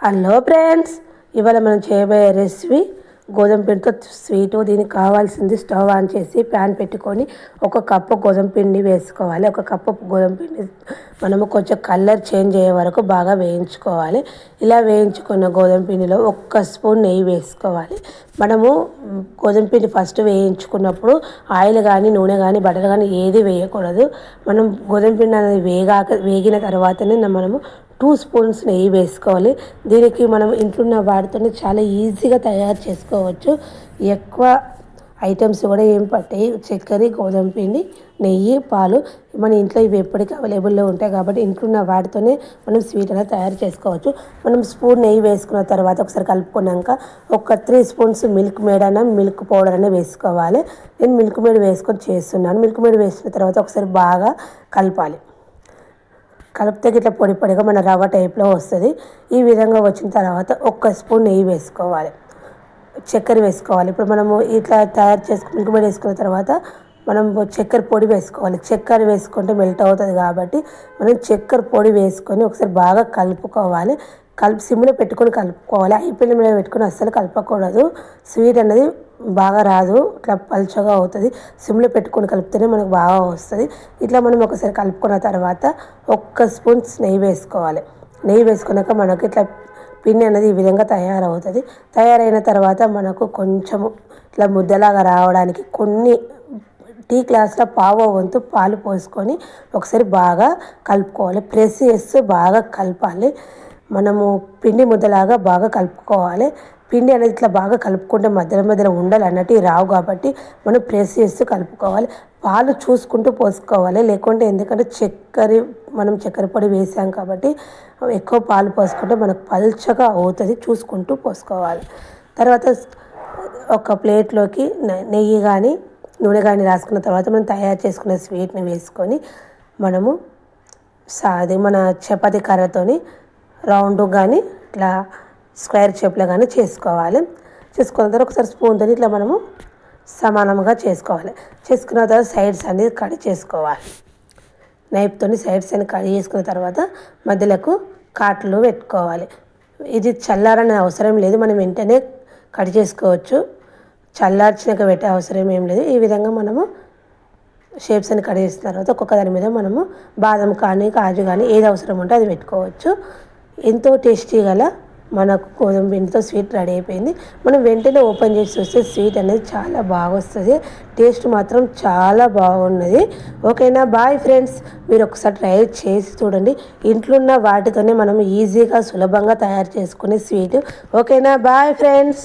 Hello friends, ఇవాళ మనం చేయబోయే రెసిపీ గోధుమ పిండితో స్వీటు. దీనికి కావాల్సింది స్టవ్ ఆన్ చేసి ప్యాన్ పెట్టుకొని ఒక కప్పు గోధుమ పిండి వేసుకోవాలి. ఒక కప్పు గోధుమ పిండి మనము కొంచెం కలర్ చేంజ్ అయ్యే వరకు బాగా వేయించుకోవాలి. ఇలా వేయించుకున్న గోధుమ పిండిలో 1 స్పూన్ నెయ్యి వేసుకోవాలి. మనము గోధుమ పిండి ఫస్ట్ వేయించుకున్నప్పుడు ఆయిల్ కానీ నూనె కానీ బటర్ కానీ ఏది వేయకూడదు. మనం గోధుమ పిండి అనేది వేగిన తర్వాతనే మనము 2 స్పూన్స్ నెయ్యి వేసుకోవాలి. దీనికి మనం ఇంట్లో ఉన్న వాటితో చాలా ఈజీగా తయారు చేసుకోవచ్చు. ఎక్కువ ఐటమ్స్ కూడా ఏం పట్టాయి, చక్కెర, గోధుమ పిండి, నెయ్యి, పాలు మన ఇంట్లో ఇవి ఎప్పటికీ అవైలబుల్లో ఉంటాయి కాబట్టి ఇంట్లో ఉన్న వాటితోనే మనం స్వీట్ అనేది తయారు చేసుకోవచ్చు. మనం స్పూన్ నెయ్యి వేసుకున్న తర్వాత ఒకసారి కలుపుకున్నాక ఒక 3 స్పూన్స్ మిల్క్ మేడ్ అయినా మిల్క్ పౌడర్ అయినా వేసుకోవాలి. నేను మిల్క్ మేడ్ వేసుకొని చేస్తున్నాను. మిల్క్ మేడ్ వేసిన తర్వాత ఒకసారి బాగా కలపాలి. కలిపితే ఇట్లా పొడి పొడిగా మన రవ్వ టైప్లో వస్తుంది. ఈ విధంగా వచ్చిన తర్వాత 1 స్పూన్ నెయ్యి వేసుకోవాలి, చక్కెర వేసుకోవాలి. ఇప్పుడు మనము ఇట్లా తయారు చేసుకుని మిల్క్ మేడ్ వేసుకున్న తర్వాత మనం చక్కెర పొడి వేసుకోవాలి. చక్కెర వేసుకుంటే మెల్ట్ అవుతుంది కాబట్టి మనం చక్కెర పొడి వేసుకొని ఒకసారి బాగా కలుపుకోవాలి. సిమ్లో పెట్టుకొని కలుపుకోవాలి. హై ఫ్లేమ్ మీద పెట్టుకొని అస్సలు కలపకూడదు. స్వీట్ అనేది బాగా రాదు, ఇట్లా పలుచగా అవుతుంది. సిమ్లో పెట్టుకొని కలిపితేనే మనకు బాగా వస్తుంది. ఇట్లా మనం ఒకసారి కలుపుకున్న తర్వాత 1 స్పూన్ నెయ్యి వేసుకోవాలి. నెయ్యి వేసుకున్నాక మనకి ఇట్లా పిండి అనేది ఈ విధంగా తయారవుతుంది. తయారైన తర్వాత మనకు కొంచెము ఇట్లా ముద్దలాగా రావడానికి కొన్ని టీ గ్లాసుల పావు వంతు పాలు పోసుకొని ఒకసారి బాగా కలుపుకోవాలి. ప్రెస్ చేస్తూ బాగా కలపాలి. మనము పిండి ముద్దలాగా బాగా కలుపుకోవాలి. పిండి అనేది ఇట్లా బాగా కలుపుకుంటే మధ్యలో ఉండలు అన్నట్టు రావు కాబట్టి మనం ప్రెస్ చేస్తూ కలుపుకోవాలి. పాలు చూసుకుంటూ పోసుకోవాలి. లేకుంటే ఎందుకంటే మనం చక్కెర పొడి వేసాం కాబట్టి ఎక్కువ పాలు పోసుకుంటే మనకు పల్చగా అవుతుంది. చూసుకుంటూ పోసుకోవాలి. తర్వాత ఒక ప్లేట్లోకి నెయ్యి కానీ నూనె కానీ రాసుకున్న తర్వాత మనం తయారు చేసుకున్న స్వీట్ని వేసుకొని మనము మన చపాతీ కర్రతోని రౌండ్ కానీ ఇట్లా స్క్వేర్ షేప్లో కానీ చేసుకున్న తర్వాత ఒకసారి స్పూన్తో ఇట్లా మనము సమానంగా చేసుకోవాలి. చేసుకున్న తర్వాత సైడ్స్ అనేది కట్ చేసుకోవాలి. నైఫ్తో సైడ్స్ అని కట్ చేసుకున్న తర్వాత మధ్యలోకి కాట్లు పెట్టుకోవాలి. ఇది చల్లారనే అవసరం లేదు, మనం వెంటనే కట్ చేసుకోవచ్చు. చల్లార్చినాక పెట్టే అవసరం ఏం లేదు. ఈ విధంగా మనము షేప్స్ అని కట్ చేసిన తర్వాత ఒక్కొక్క దాని మీద మనము బాదం కానీ కాజు కానీ ఏది అవసరం ఉంటే అది పెట్టుకోవచ్చు. ఎంతో టేస్టీ గల మనకు గోధుమ పిండితో స్వీట్ రెడీ అయిపోయింది. మనం వెంటనే ఓపెన్ చేసి చూస్తే స్వీట్ అనేది చాలా బాగా వస్తుంది. టేస్ట్ మాత్రం చాలా బాగున్నది. ఓకేనా, బాయ్ ఫ్రెండ్స్. మీరు ఒకసారి ట్రై చేసి చూడండి. ఇంట్లో ఉన్న వాటితోనే మనం ఈజీగా సులభంగా తయారు చేసుకునే స్వీట్. ఓకేనా, బాయ్ ఫ్రెండ్స్.